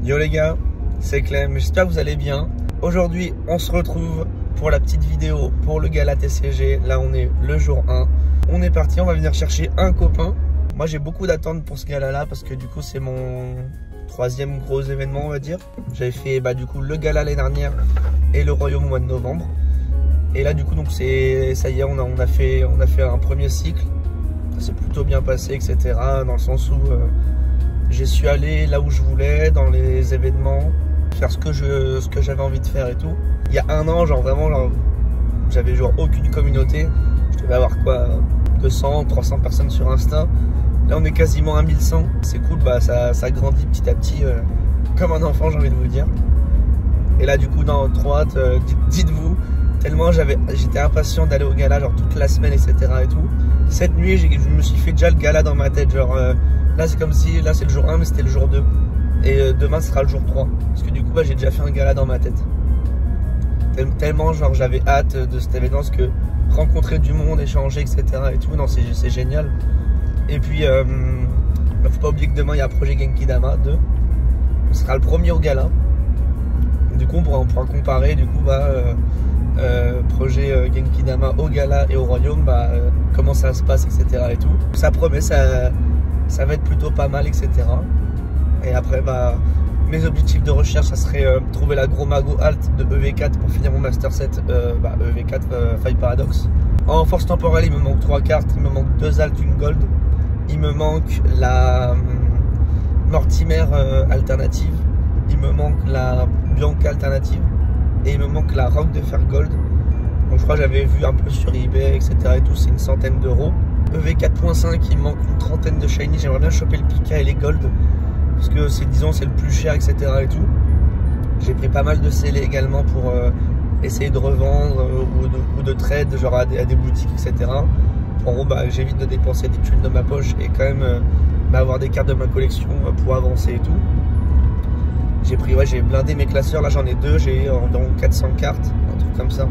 Yo les gars, c'est Clem, j'espère que vous allez bien. Aujourd'hui, on se retrouve pour la petite vidéo pour le gala TCG. Là, on est le jour 1. On est parti, on va venir chercher un copain. Moi, j'ai beaucoup d'attentes pour ce gala-là parce que du coup, c'est mon troisième gros événement, on va dire. J'avais fait du coup le gala l'année dernière et le Royaume au mois de novembre. Et là, du coup, donc ça y est, on a fait un premier cycle. Ça s'est plutôt bien passé, etc. Dans le sens où j'ai su aller là où je voulais, dans les événements, faire ce que j'avais envie de faire et tout. Il y a un an, j'avais aucune communauté. Je devais avoir quoi, 200, 300 personnes sur Insta. Là, on est quasiment à 1100. C'est cool, ça grandit petit à petit, comme un enfant, j'ai envie de vous dire. Et là, du coup, dans trop hâte, dites-vous, tellement j'étais impatient d'aller au gala, genre toute la semaine, etc. et tout. Cette nuit, je me suis fait déjà le gala dans ma tête, genre là, c'est comme si, là, c'est le jour 1, mais c'était le jour 2. Et demain, ce sera le jour 3. Parce que du coup, j'ai déjà fait un gala dans ma tête. Tellement, genre, j'avais hâte de cet événement, parce que rencontrer du monde, échanger, etc. et tout, non, c'est génial. Et puis, faut pas oublier que demain, il y a un projet Genki Dama 2. Ce sera le premier au gala. Du coup, on pourra comparer, du coup, projet Genki Dama au gala et au royaume, comment ça se passe, etc. et tout. Ça promet, ça va être plutôt pas mal, etc. Et après, mes objectifs de recherche, ça serait trouver la gros mago alt de EV4 pour finir mon master set EV4 Five Paradox. En force temporelle, il me manque 3 cartes, il me manque 2 alt, une gold. Il me manque la Mortimer alternative, il me manque la Bianca alternative et il me manque la Rock de fer gold. Donc je crois que j'avais vu un peu sur eBay, etc. et tout, c'est une centaine d'euros. EV 4.5, il me manque une trentaine de shiny. J'aimerais bien choper le Pika et les gold parce que c'est le plus cher, etc. et tout. J'ai pris pas mal de scellés également pour essayer de revendre ou de trade genre à des boutiques, etc. En gros, j'évite de dépenser des thunes de ma poche et quand même avoir des cartes de ma collection pour avancer et tout. J'ai blindé mes classeurs, là j'en ai 2, j'ai environ 400 cartes, un truc comme ça.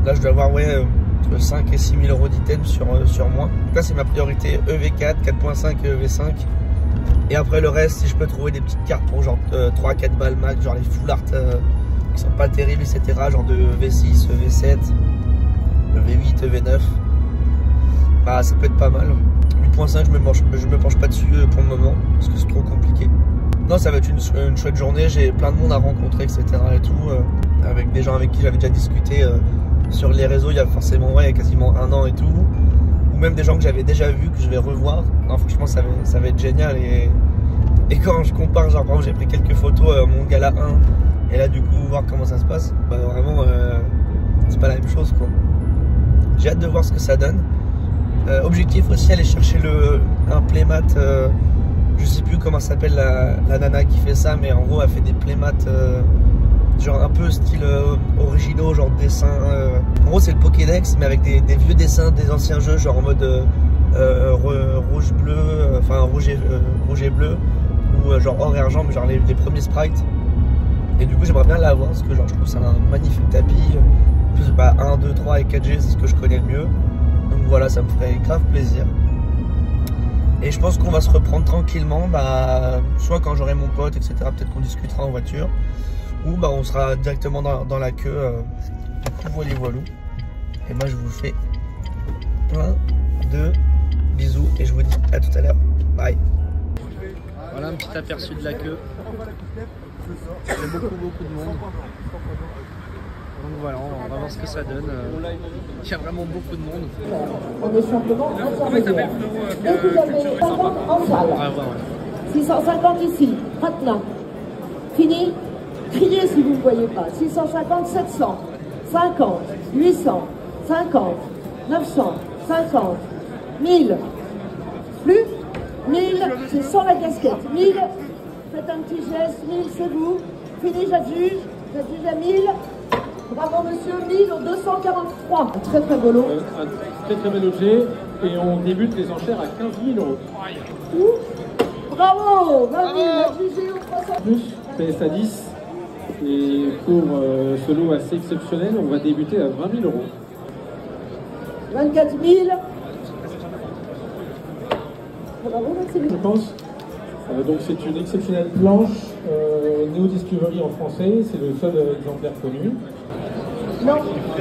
Là je dois avoir entre 5 et 6 000 euros d'items sur moi. Là c'est ma priorité, EV4, 4.5 et EV5. Et après le reste, si je peux trouver des petites cartes pour genre 3-4 balles max, genre les full art qui sont pas terribles, etc. Genre de EV6, EV7, EV8, EV9. Ça peut être pas mal. 8.5, je me penche pas dessus pour le moment parce que c'est trop compliqué. Non, ça va être une chouette journée. J'ai plein de monde à rencontrer, etc. et tout, avec des gens avec qui j'avais déjà discuté sur les réseaux. Il y a forcément, il y a quasiment un an et tout, ou même des gens que j'avais déjà vus que je vais revoir. Non, franchement, ça va être génial. Et quand je compare, genre par exemple, j'ai pris quelques photos à mon gala 1 et là du coup voir comment ça se passe, vraiment, c'est pas la même chose, quoi. J'ai hâte de voir ce que ça donne. Objectif aussi, aller chercher un playmat, je sais plus comment s'appelle la nana qui fait ça, mais en gros elle fait des playmats genre un peu style originaux, genre dessin. En gros c'est le Pokédex mais avec des vieux dessins des anciens jeux, genre en mode rouge bleu, enfin rouge et bleu, ou genre or et argent, mais genre les premiers sprites. Et du coup j'aimerais bien l'avoir parce que genre je trouve ça un magnifique tapis. Plus 1, 2, 3 et 4G, c'est ce que je connais le mieux. Donc voilà, ça me ferait grave plaisir. Et je pense qu'on va se reprendre tranquillement, soit quand j'aurai mon pote, etc. Peut-être qu'on discutera en voiture, ou on sera directement dans la queue. Du coup, voilà. Et moi, je vous fais plein de bisous et je vous dis à tout à l'heure. Bye. Voilà un petit aperçu de la queue. Il y a beaucoup de monde. Donc voilà, on va voir ce que ça donne. Il y a vraiment beaucoup de monde. On est simplement intermédiaire. Et vous avez 50 en salle. 650 ici, maintenant. Fini? Criez si vous ne voyez pas. 650, 700, 50, 800, 50, 900, 50, 1000. Plus? 1000, c'est sans la casquette. 1000, faites un petit geste. 1000, c'est vous. Fini, j'adjuge. J'adjuge à 1000. Bravo monsieur, 1000 au 243. Très très beau lot. Un très bel objet et on débute les enchères à 15 000 euros. Bravo, 20 000, adjugé au 300. Plus PSA 10 et pour ce lot assez exceptionnel, on va débuter à 20 000 euros. 24 000. Bravo, je pense. Donc c'est une exceptionnelle planche Neo Discovery en français, c'est le seul exemplaire connu. Non,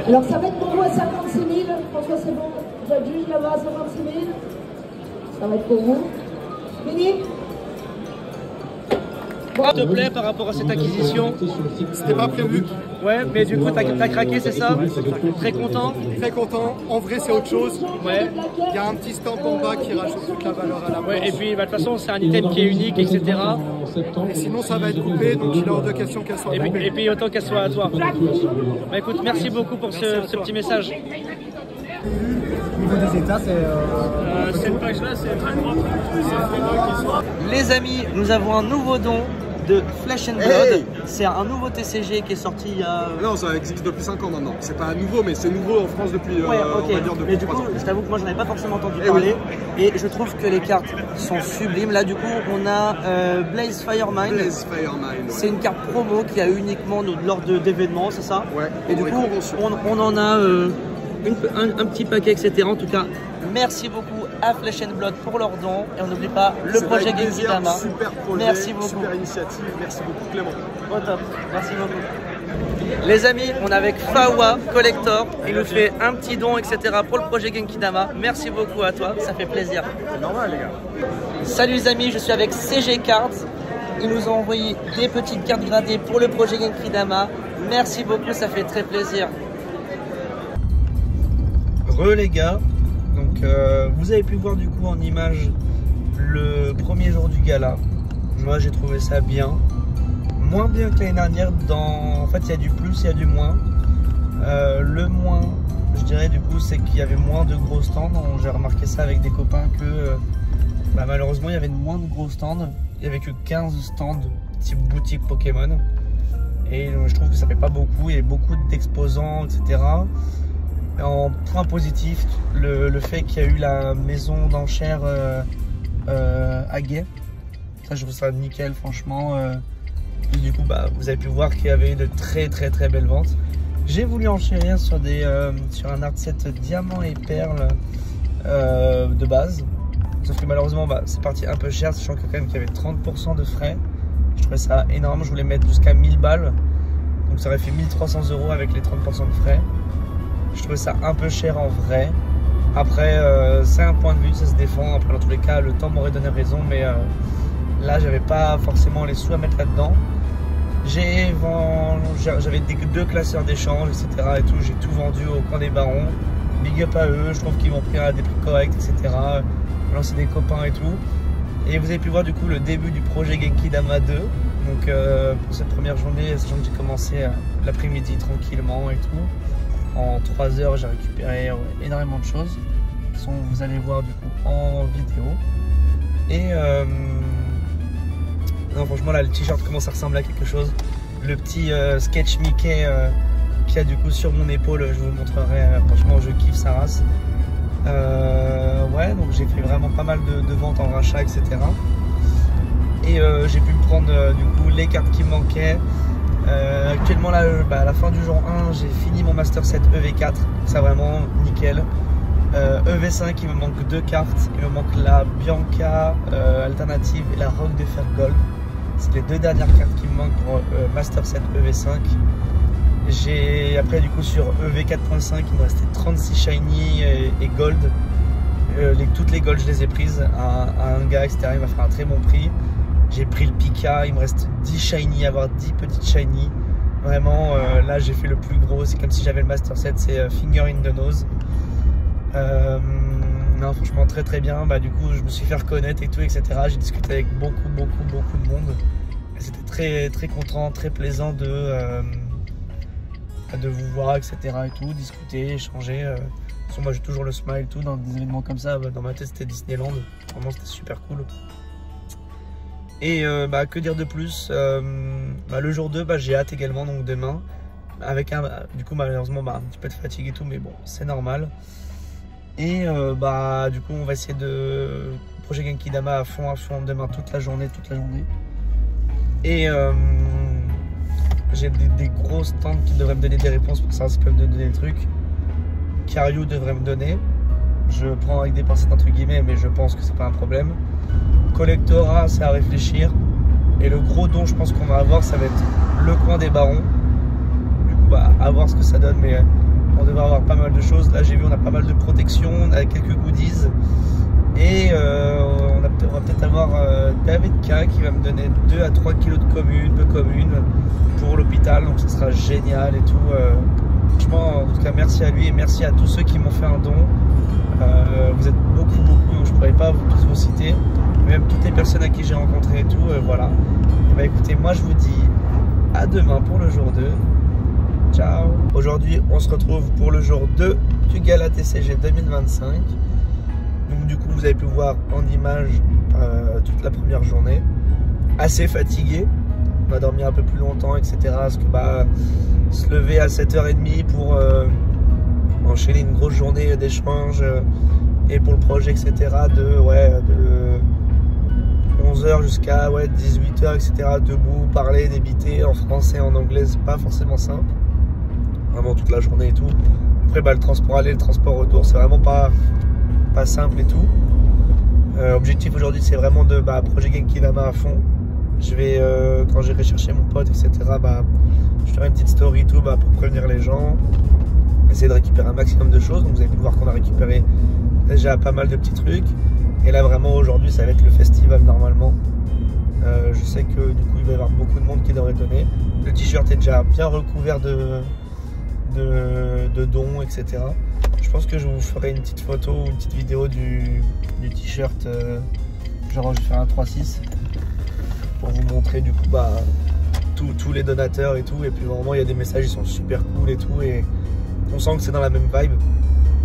alors ça va être pour vous à 56 000. François, c'est bon. Jacques Juge là-bas à 56 000. Ça va être pour vous. Fini. S'il te plaît, par rapport à cette acquisition, c'était pas prévu. Ouais, mais du coup, t'as craqué, c'est ça? Très content? Très content. En vrai, c'est autre chose. Ouais. Il y a un petit stamp en bas qui rajoute toute la valeur à la boîte. Ouais, et puis, bah, de toute façon, c'est un item qui est unique, etc. Et sinon, ça va être coupé, donc il est hors de question qu'elle soit coupée. Et puis, autant qu'elle soit à toi. Bah, écoute, merci beaucoup pour ce petit message. Au niveau des états, c'est... cette page-là, c'est très propre. Les amis, nous avons un nouveau don de Flesh and Blood. Hey, c'est un nouveau TCG qui est sorti il y a... Non, ça existe depuis 5 ans maintenant. C'est pas nouveau, mais c'est nouveau en France depuis, ouais, okay. On va dire, depuis 3 ans. Je t'avoue que moi, j'en avais pas forcément entendu parler. Oui. Et je trouve que les cartes sont sublimes. Là, du coup, on a Blaze Firemind. Blaze Firemind, ouais. C'est une carte promo qu'il y a uniquement lors d'événements, c'est ça? Ouais. Et du coup, on en a un petit paquet, etc. En tout cas, merci beaucoup à Flesh and Blood pour leur don. Et on n'oublie pas le projet Genki Dama. Super projet, merci beaucoup. Super initiative. Merci beaucoup Clément. Au top. Merci beaucoup. Les amis, on est avec Fawa Collector. Il nous fait un petit don, etc. pour le projet Genki Dama. Merci beaucoup à toi, ça fait plaisir. C'est normal les gars. Salut les amis, je suis avec CG Cards. Ils nous ont envoyé des petites cartes gradées pour le projet Genki Dama. Merci beaucoup, ça fait très plaisir. Les gars, donc vous avez pu voir du coup en image le premier jour du gala. Moi j'ai trouvé ça bien, moins bien que l'année dernière. En fait il y a du plus, il y a du moins. Le moins, je dirais du coup, c'est qu'il y avait moins de gros stands. J'ai remarqué ça avec des copains que malheureusement il y avait moins de gros stands. Il n'y avait que 15 stands type boutique Pokémon. Et je trouve que ça fait pas beaucoup, il y a beaucoup d'exposants, etc. En point positif, le fait qu'il y a eu la maison d'enchères à Gay. Ça, je trouve ça nickel, franchement. Du coup, vous avez pu voir qu'il y avait eu de très belles ventes. J'ai voulu enchérir sur un art set diamant et perles de base. Sauf que malheureusement, c'est parti un peu cher, sachant que quand même qu'il y avait 30% de frais. Je trouvais ça énorme, je voulais mettre jusqu'à 1000 balles. Donc ça aurait fait 1300 € avec les 30% de frais. Je trouvais ça un peu cher en vrai. Après, c'est un point de vue, ça se défend. Après, dans tous les cas, le temps m'aurait donné raison. Mais là, j'avais pas forcément les sous à mettre là-dedans. J'avais 2 classeurs d'échange, etc. Et tout. J'ai tout vendu au coin des barons. Big up à eux. Je trouve qu'ils m'ont pris à des prix corrects, etc. J'ai lancé des copains et tout. Et vous avez pu voir du coup le début du projet Genki Dama 2. Donc pour cette première journée, sachant que j'ai commencé l'après-midi tranquillement et tout. En 3 heures, j'ai récupéré énormément de choses. Vous allez voir du coup en vidéo. Et non, franchement, là, le t-shirt commence à ressembler à quelque chose. Le petit sketch Mickey qu'il y a du coup sur mon épaule, je vous montrerai. Franchement, je kiffe sa race. Ouais, donc j'ai fait vraiment pas mal de ventes en rachat, etc. Et j'ai pu me prendre du coup les cartes qui me manquaient. Actuellement là, à la fin du jour 1, j'ai fini mon Master Set EV4, ça vraiment nickel. EV5, il me manque 2 cartes, il me manque la Bianca alternative et la Rock de Fer Gold. C'est les 2 dernières cartes qui me manquent pour Master Set EV5. Après du coup sur EV4.5, il me restait 36 Shiny et Gold. Toutes les Gold, je les ai prises à un gars, etc. Il m'a fait un très bon prix. J'ai pris le Pika, il me reste 10 Shiny, avoir 10 petites Shiny. Vraiment, là j'ai fait le plus gros, c'est comme si j'avais le Master Set, c'est Finger in the Nose. Non, franchement très bien. Du coup, je me suis fait reconnaître et tout, etc. J'ai discuté avec beaucoup de monde. C'était très content, très plaisant de vous voir, etc. et tout, discuter, échanger. De toute façon, moi j'ai toujours le smile, tout, dans des événements comme ça. Dans ma tête, c'était Disneyland. Vraiment, c'était super cool. Et que dire de plus, le jour 2, j'ai hâte également, donc demain. Avec du coup, malheureusement, un petit peu de fatigue et tout, mais bon, c'est normal. Et du coup, on va essayer de projet Genki Dama à fond demain, toute la journée. Et j'ai des gros stands qui devraient me donner des réponses pour savoir s'ils peuvent me donner des trucs. Karyu devrait me donner. Je prends avec des pincettes entre guillemets, mais je pense que c'est pas un problème. Collectora, c'est à réfléchir. Et le gros don, je pense qu'on va avoir, ça va être le coin des barons. Du coup, bah, à voir ce que ça donne, mais on devrait avoir pas mal de choses. Là, j'ai vu, on a pas mal de protection, on a quelques goodies. Et on va peut-être avoir David K qui va me donner 2 à 3 kilos de communes pour l'hôpital. Donc ça sera génial et tout. Franchement, en tout cas, merci à lui et merci à tous ceux qui m'ont fait un don. Vous êtes beaucoup, donc je ne pourrais pas tous vous citer. Même toutes les personnes à qui j'ai rencontré et tout, voilà. Et bah écoutez, moi je vous dis à demain pour le jour 2. Ciao. Aujourd'hui, on se retrouve pour le jour 2 du Gala TCG 2025. Donc du coup, vous avez pu voir en image toute la première journée. Assez fatigué. On a dormi un peu plus longtemps, etc. Parce que bah, se lever à 7h30 pour enchaîner une grosse journée d'échange et pour le projet, etc. de 11h jusqu'à 18h, etc. Debout, parler, débiter en français, en anglais, c'est pas forcément simple. Vraiment toute la journée et tout. Après, bah, le transport aller, le transport retour, c'est vraiment pas simple et tout. Objectif aujourd'hui, c'est vraiment de projet Genki Dama à fond. Je vais, quand j'irai chercher mon pote, etc., je ferai une petite story et tout pour prévenir les gens. Essayer de récupérer un maximum de choses. Donc vous avez pu voir qu'on a récupéré déjà pas mal de petits trucs. Et là vraiment aujourd'hui ça va être le festival normalement. Je sais que du coup il va y avoir beaucoup de monde qui devrait donner. Le t-shirt est déjà bien recouvert de dons, etc. Je pense que je vous ferai une petite photo ou une petite vidéo du t-shirt. Genre je vais faire un 3-6 pour vous montrer du coup tous les donateurs et tout. Et puis vraiment il y a des messages, ils sont super cool et tout. Et on sent que c'est dans la même vibe.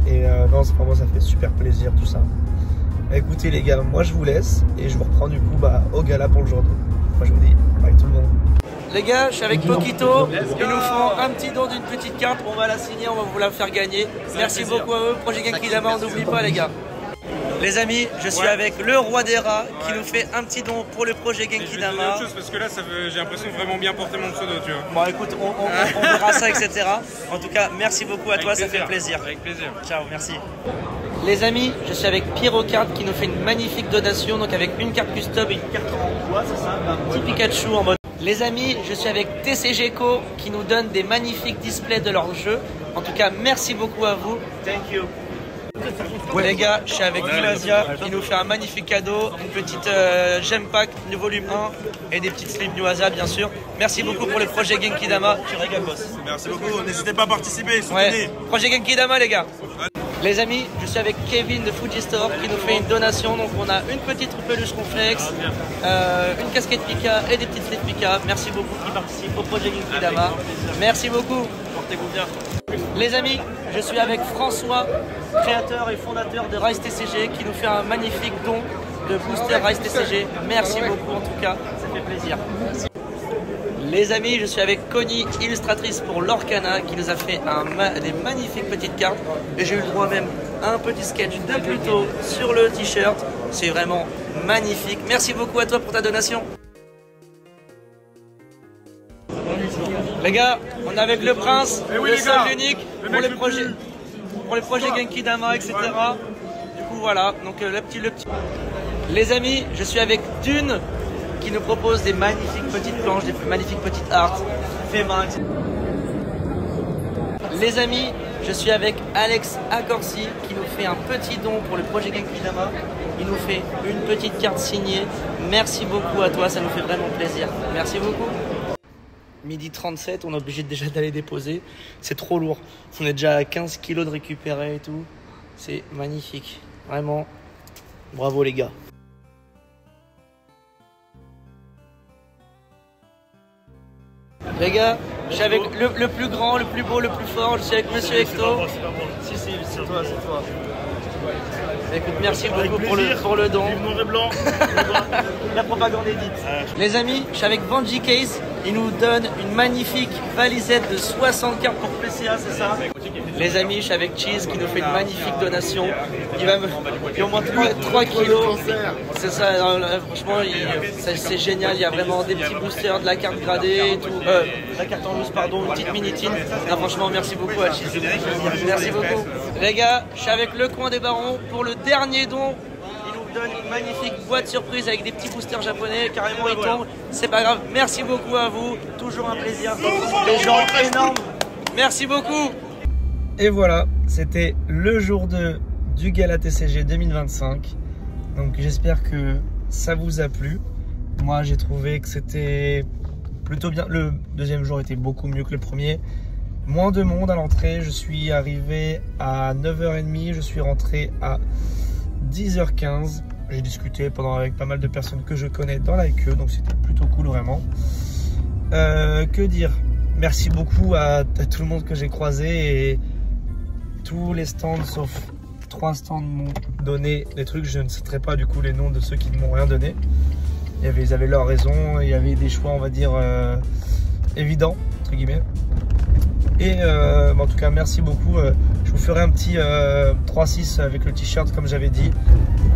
Et non, vraiment ça fait super plaisir tout ça. Écoutez les gars, moi je vous laisse et je vous reprends du coup au gala pour le jour 2. Moi je vous dis bye tout le monde. Les gars, je suis avec Pokito, ils nous font un petit don d'une petite carte, on va la signer, on va vous la faire gagner. Merci beaucoup à eux, projet Genki Dama, on n'oublie pas les gars. Les amis, je suis avec le roi des rats qui nous fait un petit don pour le projet Genki Dama. Chose parce que là, j'ai l'impression de vraiment bien porter mon pseudo, tu vois. Bon écoute, on verra ça, etc. En tout cas, merci beaucoup à toi, ça fait plaisir. Avec plaisir. Ciao, merci. Les amis, je suis avec Pyrocart qui nous fait une magnifique donation, donc avec une carte custom et une carte en bois, c'est ça, un petit Pikachu en mode. Les amis, je suis avec TCG Co qui nous donne des magnifiques displays de leur jeu. En tout cas, merci beaucoup à vous. Thank you. Ouais les gars, je suis avec Vilasia qui nous fait un magnifique cadeau, une petite gem pack du volume 1 et des petites slips Nuasa bien sûr. Merci beaucoup pour le projet Genki Dama. Tu régales boss. Merci beaucoup, n'hésitez pas à participer, soutenez. Ouais. Projet Genki Dama les gars. Les amis, je suis avec Kevin de Fuji Store qui nous fait une donation. Donc on a une petite peluche Conflex, une casquette Pika et des petites slips Pika. Merci beaucoup qui participent au projet Genki Dama. Merci beaucoup. Portez-vous bien. Les amis, je suis avec François, créateur et fondateur de Rise TCG qui nous fait un magnifique don de booster Rise TCG. Merci beaucoup en tout cas, ça fait plaisir. Les amis, je suis avec Connie, illustratrice pour l'Orcana, qui nous a fait des magnifiques petites cartes. Et j'ai eu le droit même à un petit sketch de Pluto sur le t-shirt. C'est vraiment magnifique. Merci beaucoup à toi pour ta donation. Les gars, on est avec le prince, le seul, l'unique, pour les projets Genki Dama, etc. Du coup voilà, donc le petit. Les amis, je suis avec Dune, qui nous propose des magnifiques petites planches, des magnifiques petites arts, fait main, etc. Les amis, je suis avec Alex Accorsi, qui nous fait un petit don pour le projet Genki Dama. Il nous fait une petite carte signée. Merci beaucoup à toi, ça nous fait vraiment plaisir. Merci beaucoup. Midi 37, on est obligé déjà d'aller déposer. C'est trop lourd. On est déjà à 15 kilos de récupérer et tout. C'est magnifique. Vraiment, bravo les gars. Les gars, je suis avec le plus grand, le plus beau, le plus fort. Je suis avec Monsieur Hecto. Si, c'est toi, c'est toi. Écoute, merci beaucoup pour le don. La propagande est dite. Les amis, je suis avec Vanji Case. Il nous donne une magnifique valisette de 60 cartes pour PCA, c'est ça? Les amis, je suis avec Cheese qui nous fait une magnifique donation. Il va me il y a au moins 3 kilos. C'est ça, franchement, c'est génial. Il y a vraiment des petits boosters, de la carte gradée et tout. La carte en loose, pardon, une petite mini-tine. Franchement, merci beaucoup à Cheese. Merci beaucoup. Les gars, je suis avec le coin des barons pour le dernier don. vous donne une magnifique boîte surprise avec des petits boosters japonais, carrément ils tombent, c'est pas grave. Merci beaucoup à vous, toujours un plaisir. Des gens énormes, merci beaucoup. Et voilà, c'était le jour 2 du Gala TCG 2025. Donc j'espère que ça vous a plu. Moi j'ai trouvé que c'était plutôt bien. Le deuxième jour était beaucoup mieux que le premier. Moins de monde à l'entrée, je suis arrivé à 9h30, je suis rentré à 10h15. J'ai discuté avec pas mal de personnes que je connais dans la queue, donc c'était plutôt cool vraiment. Que dire? Merci beaucoup à tout le monde que j'ai croisé et tous les stands sauf 3 stands m'ont donné des trucs. Je ne citerai pas du coup les noms de ceux qui ne m'ont rien donné. Ils avaient leur raison, il y avait des choix on va dire évidents entre guillemets. Et en tout cas merci beaucoup, je vous ferai un petit 3-6 avec le t-shirt comme j'avais dit,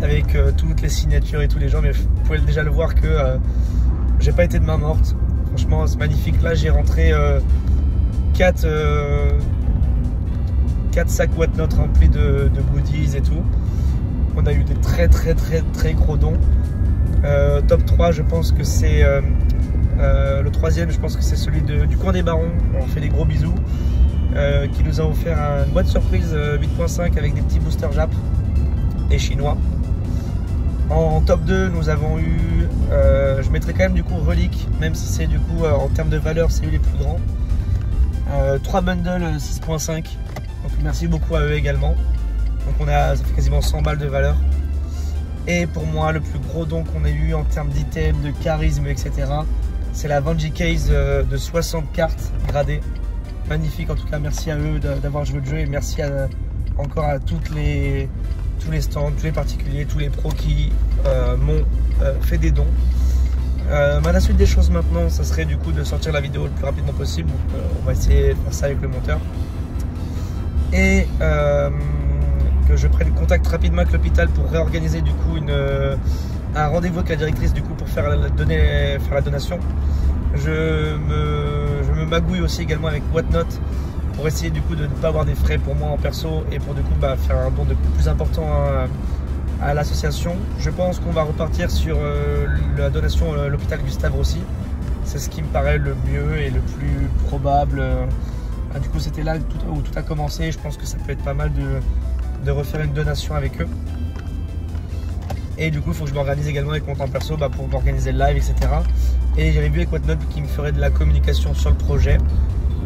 avec toutes les signatures et tous les gens, mais vous pouvez déjà le voir que j'ai pas été de main morte, franchement c'est magnifique. Là j'ai rentré 4 sacs Whatnot remplis de goodies et tout. On a eu des très gros dons. Top 3 je pense que c'est le troisième, je pense que c'est celui du coin des barons. On fait des gros bisous. Qui nous a offert une boîte surprise 8.5 avec des petits boosters Jap et chinois. En top 2 nous avons eu, je mettrai quand même du coup Relique, même si c'est du coup en termes de valeur c'est eu les plus grands. 3 bundles 6.5, donc merci beaucoup à eux également. Donc ça fait quasiment 100 balles de valeur. Et pour moi le plus gros don qu'on a eu en termes d'items, de charisme etc, c'est la Vanji Case de 60 cartes gradées. Magnifique en tout cas, merci à eux d'avoir joué le jeu et merci encore à tous les stands, tous les particuliers, tous les pros qui m'ont fait des dons. La suite des choses maintenant, ça serait du coup de sortir la vidéo le plus rapidement possible. Donc, on va essayer de faire ça avec le monteur. Et que je prenne contact rapidement avec l'hôpital pour réorganiser du coup un rendez-vous avec la directrice du coup pour faire la donation. Je me magouille aussi également avec Whatnot pour essayer du coup de ne pas avoir des frais pour moi en perso et pour du coup faire un don de plus important à l'association. Je pense qu'on va repartir sur la donation à l'hôpital Gustave Roussy. C'est ce qui me paraît le mieux et le plus probable. Du coup c'était là où tout a commencé. Je pense que ça peut être pas mal de refaire une donation avec eux. Et du coup il faut que je m'organise également avec mon temps perso pour m'organiser le live etc. Et j'avais vu avec Whatnot qui me ferait de la communication sur le projet.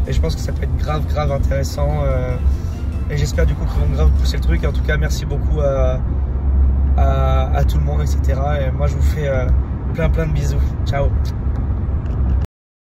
Et je pense que ça peut être grave intéressant. Et j'espère du coup qu'ils vont grave pousser le truc. Et en tout cas merci beaucoup à tout le monde etc. Et moi je vous fais plein de bisous. Ciao.